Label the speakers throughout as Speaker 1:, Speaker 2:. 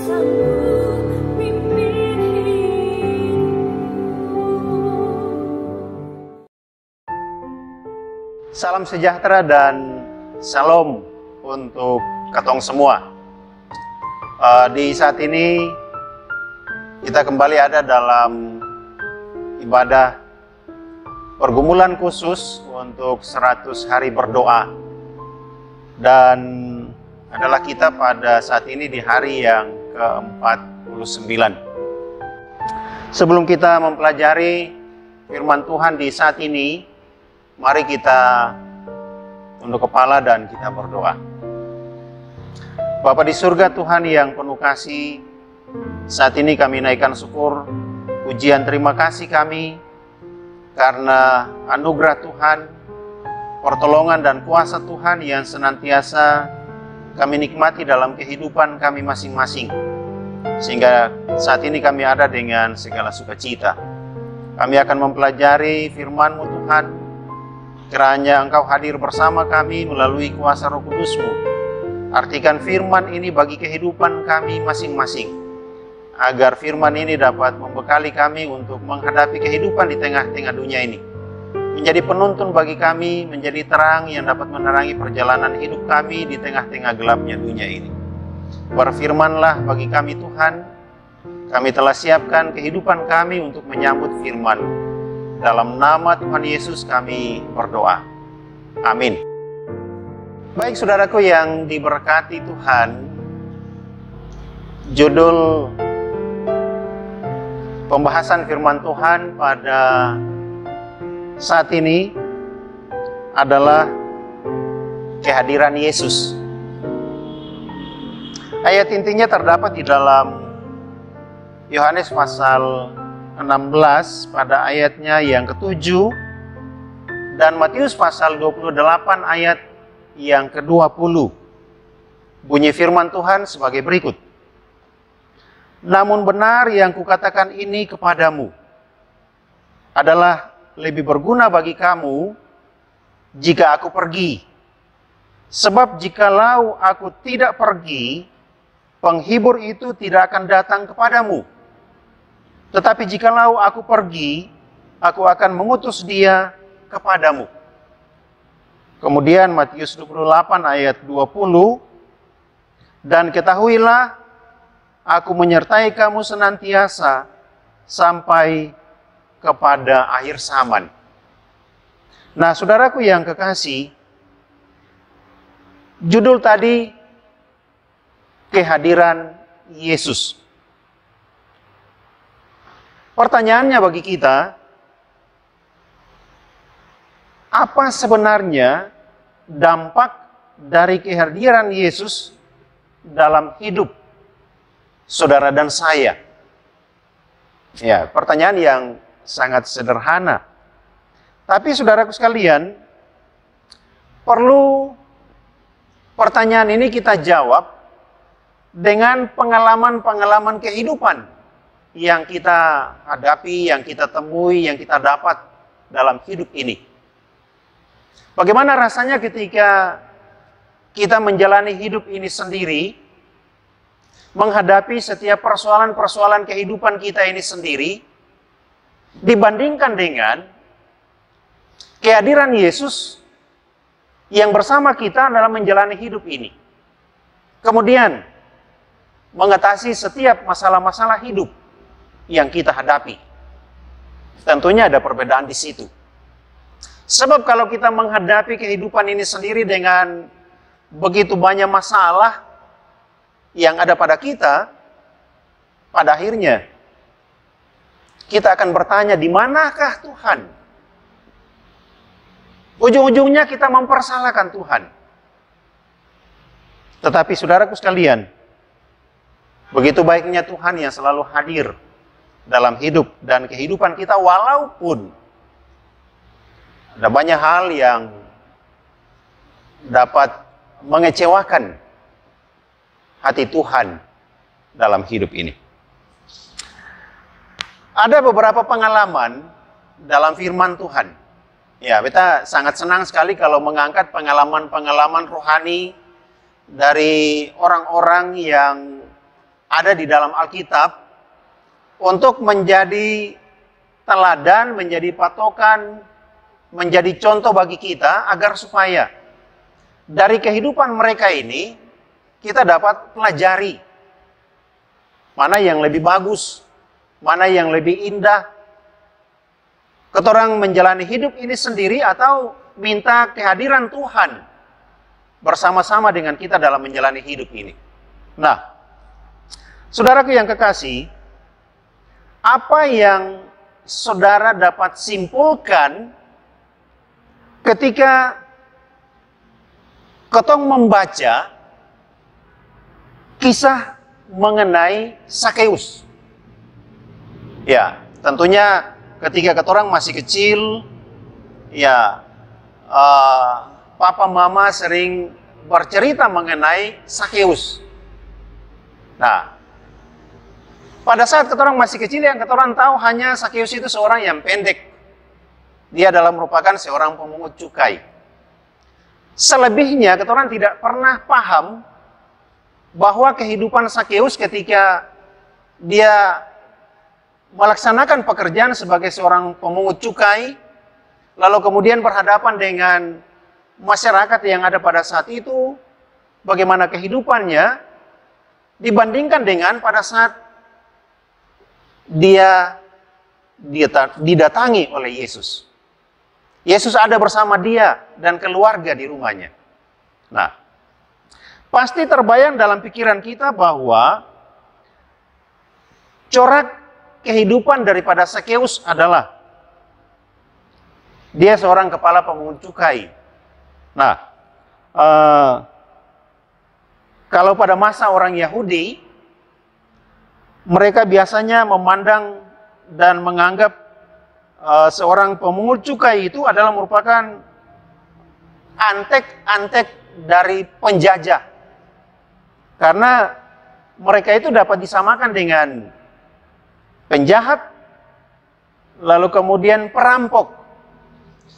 Speaker 1: Salam sejahtera dan salam untuk katong semua. Di saat ini kita kembali ada dalam ibadah pergumulan khusus untuk 100 hari berdoa. Dan adalah kita pada saat ini di hari yang ke-49. Sebelum kita mempelajari firman Tuhan di saat ini, mari kita tunduk kepala dan kita berdoa. Bapa di surga, Tuhan yang penuh kasih, saat ini kami naikkan syukur, pujian terima kasih kami karena anugerah Tuhan, pertolongan dan kuasa Tuhan yang senantiasa kami nikmati dalam kehidupan kami masing-masing. Sehingga saat ini kami ada dengan segala sukacita. Kami akan mempelajari firman-Mu Tuhan. Kiranya Engkau hadir bersama kami melalui kuasa Roh Kudus-Mu. Artikan firman ini bagi kehidupan kami masing-masing, agar firman ini dapat membekali kami untuk menghadapi kehidupan di tengah-tengah dunia ini. Menjadi penuntun bagi kami, menjadi terang yang dapat menerangi perjalanan hidup kami di tengah-tengah gelapnya dunia ini. Berfirmanlah bagi kami Tuhan, kami telah siapkan kehidupan kami untuk menyambut firman-Mu. Dalam nama Tuhan Yesus kami berdoa. Amin. Baik saudaraku yang diberkati Tuhan, judul pembahasan firman Tuhan pada saat ini adalah kehadiran Yesus. Ayat intinya terdapat di dalam Yohanes pasal 16 pada ayatnya yang ke-7 dan Matius pasal 28 ayat yang ke-20. Bunyi firman Tuhan sebagai berikut. Namun benar yang kukatakan ini kepadamu adalah lebih berguna bagi kamu jika aku pergi. Sebab jikalau aku tidak pergi, penghibur itu tidak akan datang kepadamu. Tetapi jikalau aku pergi, aku akan mengutus dia kepadamu. Kemudian Matius 28 ayat 20, dan ketahuilah, aku menyertai kamu senantiasa sampai kepada akhir zaman. Nah, saudaraku yang kekasih, judul tadi kehadiran Yesus. Pertanyaannya bagi kita, apa sebenarnya dampak dari kehadiran Yesus dalam hidup saudara dan saya? Ya, pertanyaan yang sangat sederhana. Tapi saudaraku sekalian, perlu pertanyaan ini kita jawab dengan pengalaman-pengalaman kehidupan yang kita hadapi, yang kita temui, yang kita dapat dalam hidup ini. Bagaimana rasanya ketika kita menjalani hidup ini sendiri, menghadapi setiap persoalan-persoalan kehidupan kita ini sendiri, dibandingkan dengan kehadiran Yesus yang bersama kita dalam menjalani hidup ini. Kemudian, mengatasi setiap masalah-masalah hidup yang kita hadapi. Tentunya ada perbedaan di situ. Sebab kalau kita menghadapi kehidupan ini sendiri dengan begitu banyak masalah yang ada pada kita, pada akhirnya kita akan bertanya, di manakah Tuhan? Ujung-ujungnya kita mempersalahkan Tuhan. Tetapi saudaraku sekalian, begitu baiknya Tuhan yang selalu hadir dalam hidup dan kehidupan kita, walaupun ada banyak hal yang dapat mengecewakan hati Tuhan dalam hidup ini. Ada beberapa pengalaman dalam firman Tuhan. Ya, kita sangat senang sekali kalau mengangkat pengalaman-pengalaman rohani dari orang-orang yang ada di dalam Alkitab untuk menjadi teladan, menjadi patokan, menjadi contoh bagi kita agar supaya dari kehidupan mereka ini kita dapat pelajari mana yang lebih bagus, mana yang lebih indah. Ketorang menjalani hidup ini sendiri atau minta kehadiran Tuhan bersama-sama dengan kita dalam menjalani hidup ini. Nah, saudaraku yang kekasih, apa yang saudara dapat simpulkan ketika ketong membaca kisah mengenai Sakeus? Ya, tentunya ketika ketorang masih kecil, ya papa mama sering bercerita mengenai Sakeus. Nah, pada saat ketorang masih kecil yang ketorang tahu hanya Sakeus itu seorang yang pendek. Dia adalah merupakan seorang pemungut cukai. Selebihnya ketorang tidak pernah paham bahwa kehidupan Sakeus ketika dia melaksanakan pekerjaan sebagai seorang pemungut cukai, lalu kemudian berhadapan dengan masyarakat yang ada pada saat itu, bagaimana kehidupannya dibandingkan dengan pada saat dia didatangi oleh Yesus. Yesus ada bersama dia dan keluarga di rumahnya. Nah, pasti terbayang dalam pikiran kita bahwa corak kehidupan daripada Sakeus adalah dia seorang kepala pemungut cukai. Nah, kalau pada masa orang Yahudi, mereka biasanya memandang dan menganggap seorang pemungut cukai itu adalah merupakan antek-antek dari penjajah. Karena mereka itu dapat disamakan dengan penjahat, lalu kemudian perampok,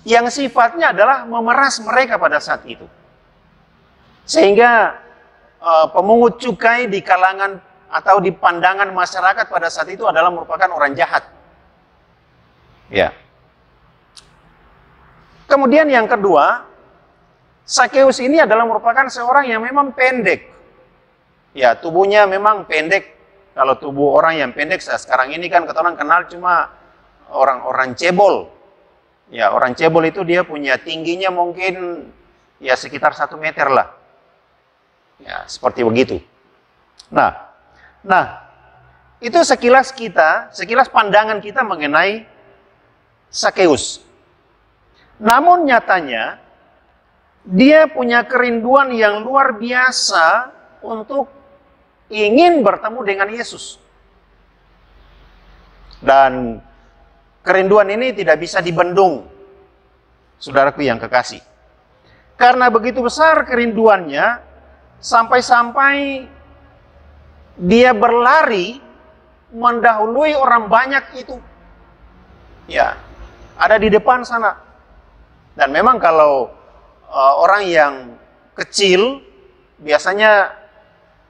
Speaker 1: yang sifatnya adalah memeras mereka pada saat itu. Sehingga pemungut cukai di kalangan atau di pandangan masyarakat pada saat itu adalah merupakan orang jahat. Ya. Kemudian yang kedua, Sakeus ini adalah merupakan seorang yang memang pendek. Ya, tubuhnya memang pendek. Kalau tubuh orang yang pendek sekarang ini kan orang kenal cuma orang-orang cebol. Ya, orang cebol itu dia punya tingginya mungkin ya sekitar 1 meter lah. Ya, seperti begitu. Nah, itu sekilas pandangan kita mengenai Sakeus. Namun nyatanya dia punya kerinduan yang luar biasa untuk ingin bertemu dengan Yesus. Dan kerinduan ini tidak bisa dibendung, saudaraku yang kekasih. Karena begitu besar kerinduannya, sampai-sampai dia berlari mendahului orang banyak itu. Ya, ada di depan sana. Dan memang kalau orang yang kecil, biasanya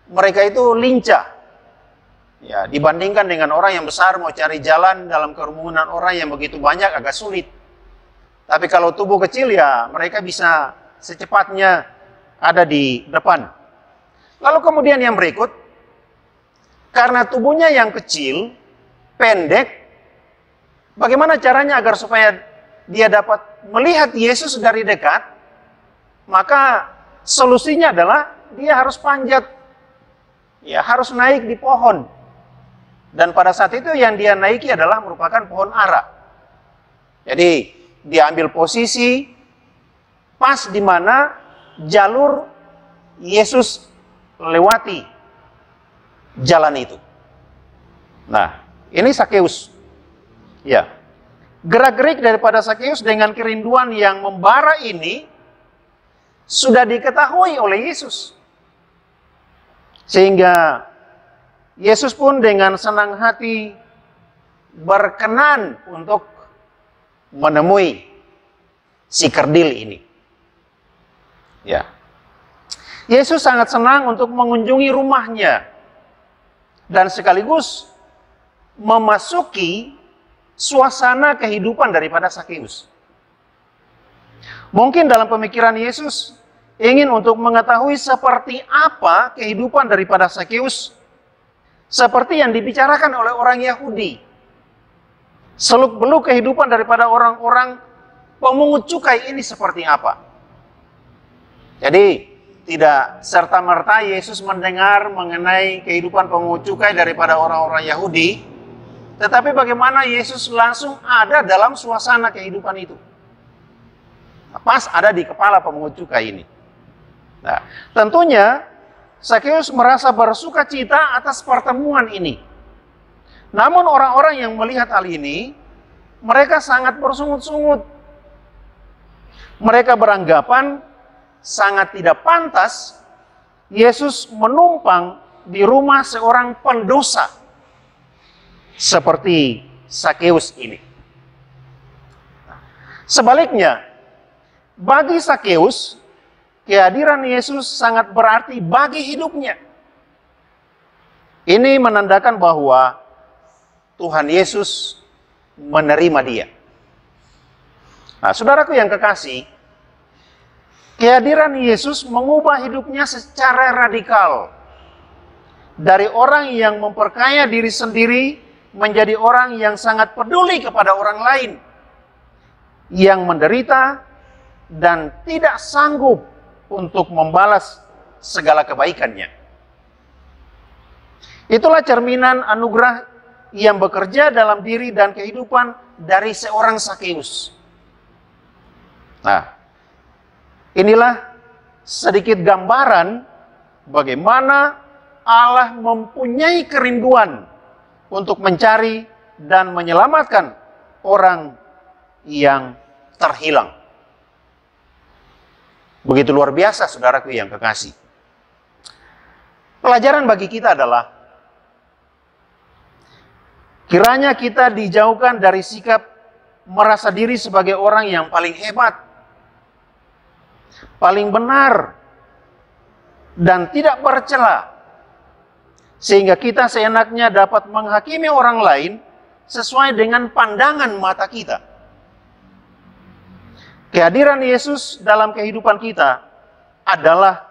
Speaker 1: mereka itu lincah. Ya, dibandingkan dengan orang yang besar mau cari jalan dalam kerumunan orang yang begitu banyak agak sulit. Tapi kalau tubuh kecil ya mereka bisa secepatnya ada di depan. Lalu kemudian yang berikut, karena tubuhnya yang kecil, pendek, bagaimana caranya agar supaya dia dapat melihat Yesus dari dekat? Maka solusinya adalah dia harus panjat. Ya, harus naik di pohon. Dan pada saat itu yang dia naiki adalah merupakan pohon ara. Jadi dia ambil posisi pas di mana jalur Yesus lewati jalan itu. Nah, ini Sakeus. Ya. Gerak-gerik daripada Sakeus dengan kerinduan yang membara ini sudah diketahui oleh Yesus. Sehingga Yesus pun dengan senang hati berkenan untuk menemui si kerdil ini. Ya. Yesus sangat senang untuk mengunjungi rumahnya. dan sekaligus memasuki suasana kehidupan daripada Sakeus. Mungkin dalam pemikiran Yesus ingin untuk mengetahui seperti apa kehidupan daripada Sakeus, seperti yang dibicarakan oleh orang Yahudi. Seluk-beluk kehidupan daripada orang-orang pemungut cukai ini seperti apa. Jadi tidak serta-merta Yesus mendengar mengenai kehidupan pemungut cukai daripada orang-orang Yahudi, tetapi bagaimana Yesus langsung ada dalam suasana kehidupan itu. Pas ada di kepala pemungut cukai ini. Nah, tentunya Sakeus merasa bersuka cita atas pertemuan ini. Namun orang-orang yang melihat hal ini, mereka sangat bersungut-sungut. Mereka beranggapan sangat tidak pantas Yesus menumpang di rumah seorang pendosa seperti Sakeus ini. Sebaliknya, bagi Sakeus, kehadiran Yesus sangat berarti bagi hidupnya. Ini menandakan bahwa Tuhan Yesus menerima dia. Nah, saudaraku yang kekasih, kehadiran Yesus mengubah hidupnya secara radikal. Dari orang yang memperkaya diri sendiri, menjadi orang yang sangat peduli kepada orang lain, yang menderita dan tidak sanggup untuk membalas segala kebaikannya. Itulah cerminan anugerah yang bekerja dalam diri dan kehidupan dari seorang Sakeus. Nah, inilah sedikit gambaran bagaimana Allah mempunyai kerinduan untuk mencari dan menyelamatkan orang yang terhilang. Begitu luar biasa, saudaraku yang kekasih. Pelajaran bagi kita adalah, kiranya kita dijauhkan dari sikap merasa diri sebagai orang yang paling hebat, paling benar, dan tidak bercela, sehingga kita seenaknya dapat menghakimi orang lain sesuai dengan pandangan mata kita. Kehadiran Yesus dalam kehidupan kita adalah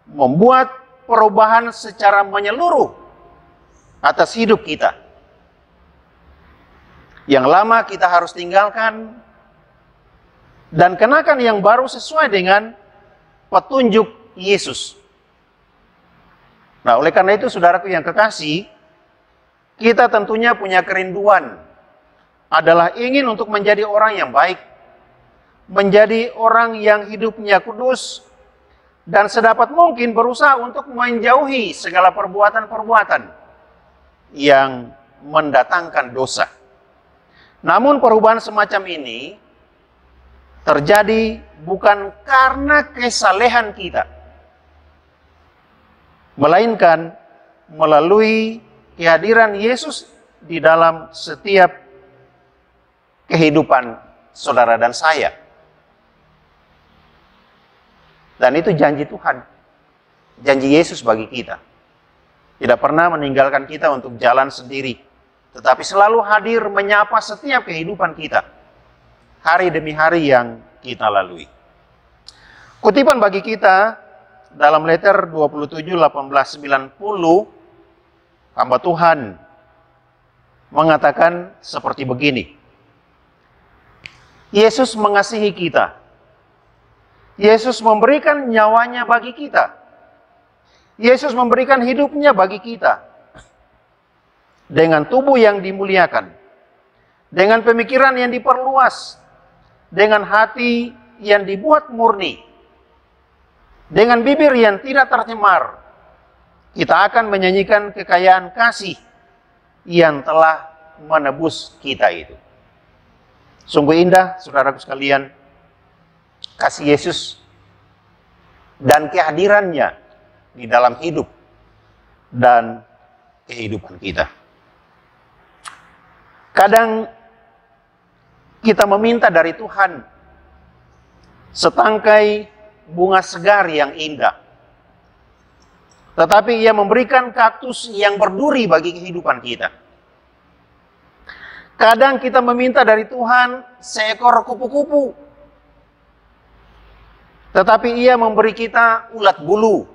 Speaker 1: membuat perubahan secara menyeluruh atas hidup kita. Yang lama kita harus tinggalkan dan kenakan yang baru sesuai dengan petunjuk Yesus. Nah, oleh karena itu, saudaraku yang kekasih, kita tentunya punya kerinduan adalah ingin untuk menjadi orang yang baik, menjadi orang yang hidupnya kudus, dan sedapat mungkin berusaha untuk menjauhi segala perbuatan-perbuatan yang mendatangkan dosa. Namun perubahan semacam ini terjadi bukan karena kesalehan kita, melainkan melalui kehadiran Yesus di dalam setiap kehidupan saudara dan saya. Dan itu janji Tuhan, janji Yesus bagi kita. Tidak pernah meninggalkan kita untuk jalan sendiri, tetapi selalu hadir menyapa setiap kehidupan kita, hari demi hari yang kita lalui. Kutipan bagi kita dalam letter 27/1890, hamba Tuhan mengatakan seperti begini. Yesus mengasihi kita. Yesus memberikan nyawanya bagi kita. Yesus memberikan hidupnya bagi kita. Dengan tubuh yang dimuliakan, dengan pemikiran yang diperluas, dengan hati yang dibuat murni, dengan bibir yang tidak tercemar, kita akan menyanyikan kekayaan kasih yang telah menebus kita itu. Sungguh indah, saudaraku sekalian, kasih Yesus dan kehadirannya di dalam hidup dan kehidupan kita. Kadang kita meminta dari Tuhan setangkai bunga segar yang indah, tetapi Ia memberikan kaktus yang berduri bagi kehidupan kita. Kadang kita meminta dari Tuhan seekor kupu-kupu, tetapi Ia memberi kita ulat bulu.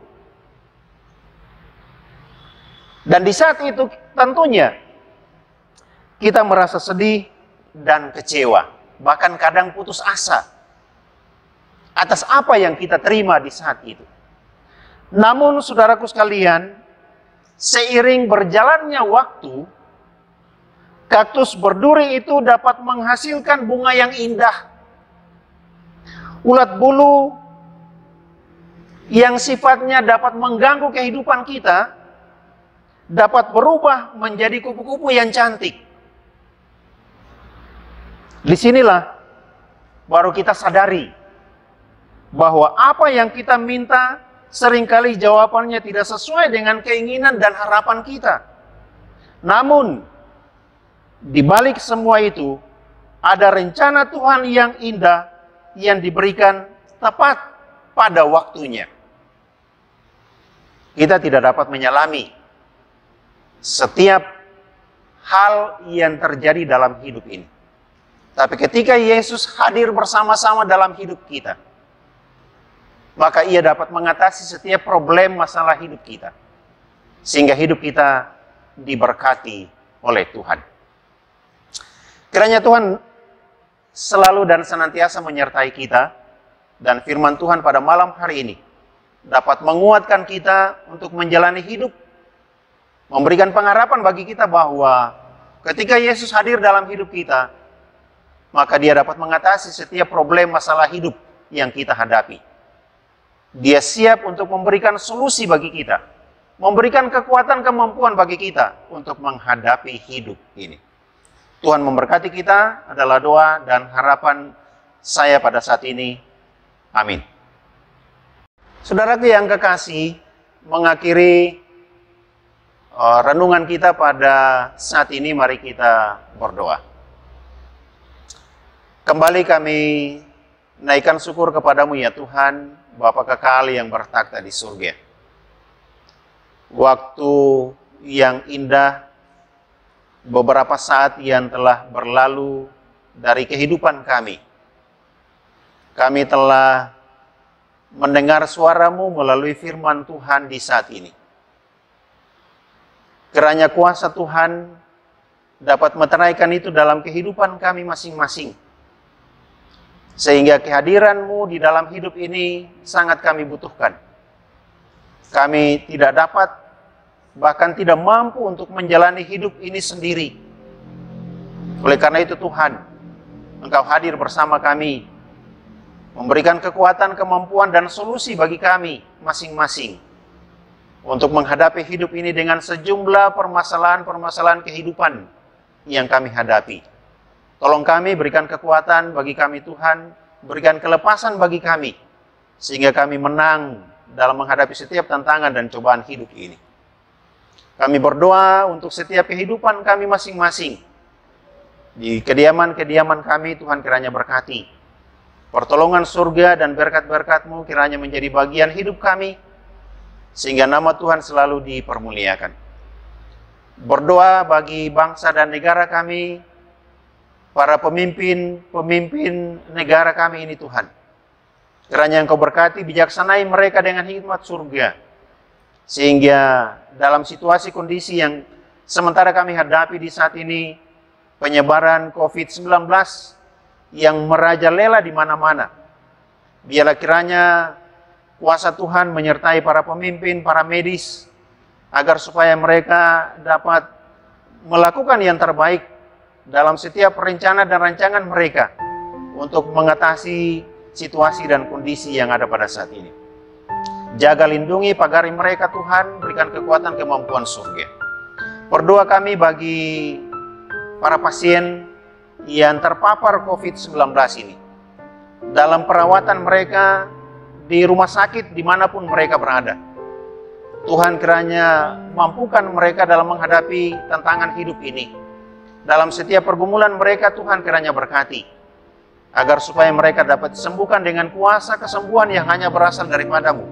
Speaker 1: Dan di saat itu tentunya kita merasa sedih dan kecewa, bahkan kadang putus asa atas apa yang kita terima di saat itu. Namun saudaraku sekalian, seiring berjalannya waktu, kaktus berduri itu dapat menghasilkan bunga yang indah. Ulat bulu yang sifatnya dapat mengganggu kehidupan kita dapat berubah menjadi kupu-kupu yang cantik. Disinilah baru kita sadari bahwa apa yang kita minta seringkali jawabannya tidak sesuai dengan keinginan dan harapan kita. Namun di balik semua itu ada rencana Tuhan yang indah yang diberikan tepat pada waktunya. Kita tidak dapat menyelami setiap hal yang terjadi dalam hidup ini. Tapi ketika Yesus hadir bersama-sama dalam hidup kita, maka Ia dapat mengatasi setiap problem masalah hidup kita, sehingga hidup kita diberkati oleh Tuhan. Kiranya Tuhan selalu dan senantiasa menyertai kita, dan firman Tuhan pada malam hari ini dapat menguatkan kita untuk menjalani hidup, memberikan pengharapan bagi kita bahwa ketika Yesus hadir dalam hidup kita, maka Dia dapat mengatasi setiap problem masalah hidup yang kita hadapi. Dia siap untuk memberikan solusi bagi kita, memberikan kekuatan kemampuan bagi kita untuk menghadapi hidup ini. Tuhan memberkati kita adalah doa dan harapan saya pada saat ini. Amin. Saudaraku yang kekasih, mengakhiri renungan kita pada saat ini, mari kita berdoa. Kembali kami naikkan syukur kepadamu ya Tuhan, Bapa kekal yang bertakhta di surga. Waktu yang indah, beberapa saat yang telah berlalu dari kehidupan kami. Kami telah mendengar suara-Mu melalui firman Tuhan di saat ini. Kiranya kuasa Tuhan dapat meteraikan itu dalam kehidupan kami masing-masing. Sehingga kehadiran-Mu di dalam hidup ini sangat kami butuhkan. Kami tidak dapat, bahkan tidak mampu untuk menjalani hidup ini sendiri. Oleh karena itu Tuhan, Engkau hadir bersama kami, memberikan kekuatan, kemampuan, dan solusi bagi kami masing-masing untuk menghadapi hidup ini dengan sejumlah permasalahan-permasalahan kehidupan yang kami hadapi. Tolong kami, berikan kekuatan bagi kami Tuhan, berikan kelepasan bagi kami, sehingga kami menang dalam menghadapi setiap tantangan dan cobaan hidup ini. Kami berdoa untuk setiap kehidupan kami masing-masing. Di kediaman-kediaman kami, Tuhan kiranya berkati. Pertolongan surga dan berkat-berkat-Mu kiranya menjadi bagian hidup kami, sehingga nama Tuhan selalu dipermuliakan. Berdoa bagi bangsa dan negara kami, para pemimpin negara kami ini Tuhan. Kiranya Engkau berkati, bijaksanai mereka dengan hikmat surga. Sehingga dalam situasi kondisi yang sementara kami hadapi di saat ini, penyebaran COVID-19 yang merajalela di mana-mana, biarlah kiranya kuasa Tuhan menyertai para pemimpin, para medis, agar supaya mereka dapat melakukan yang terbaik dalam setiap rencana dan rancangan mereka untuk mengatasi situasi dan kondisi yang ada pada saat ini. Jaga, lindungi, pagari mereka Tuhan, berikan kekuatan, kemampuan surga. Berdoa kami bagi para pasien yang terpapar COVID-19 ini, dalam perawatan mereka di rumah sakit dimanapun mereka berada. Tuhan kiranya mampukan mereka dalam menghadapi tantangan hidup ini. Dalam setiap pergumulan mereka Tuhan kiranya berkati, agar supaya mereka dapat disembuhkan dengan kuasa kesembuhan yang hanya berasal daripada-Mu.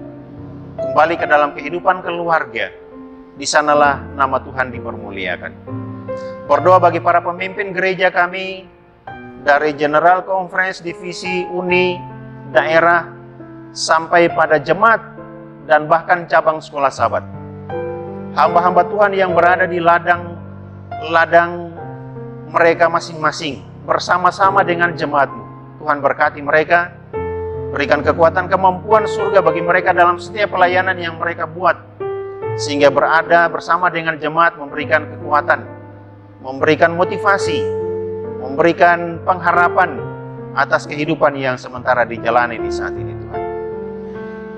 Speaker 1: kembali ke dalam kehidupan keluarga. Di sanalah nama Tuhan dipermuliakan. Berdoa bagi para pemimpin gereja kami, dari General Conference, divisi, uni, daerah, sampai pada jemaat, dan bahkan cabang sekolah sahabat. Hamba-hamba Tuhan yang berada di ladang mereka masing-masing, bersama-sama dengan jemaat-Mu. Tuhan berkati mereka, berikan kekuatan kemampuan surga bagi mereka dalam setiap pelayanan yang mereka buat, sehingga berada bersama dengan jemaat memberikan kekuatan, memberikan motivasi, memberikan pengharapan atas kehidupan yang sementara dijalani di saat ini, Tuhan.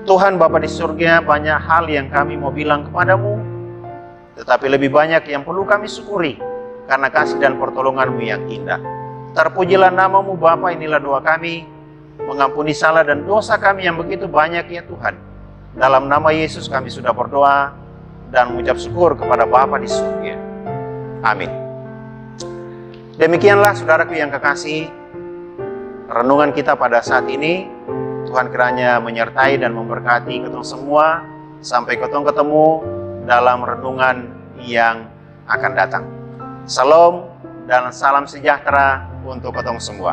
Speaker 1: Tuhan Bapa di surga, banyak hal yang kami mau bilang kepadamu, tetapi lebih banyak yang perlu kami syukuri karena kasih dan pertolongan-Mu yang indah. Terpujilah nama-Mu Bapa, inilah doa kami, mengampuni salah dan dosa kami yang begitu banyak ya Tuhan. Dalam nama Yesus kami sudah berdoa dan mengucap syukur kepada Bapa di surga. Amin. Demikianlah saudaraku yang kekasih, renungan kita pada saat ini. Tuhan kiranya menyertai dan memberkati kita semua. Sampai ketemu dalam renungan yang akan datang. Salam dan salam sejahtera untuk kita semua.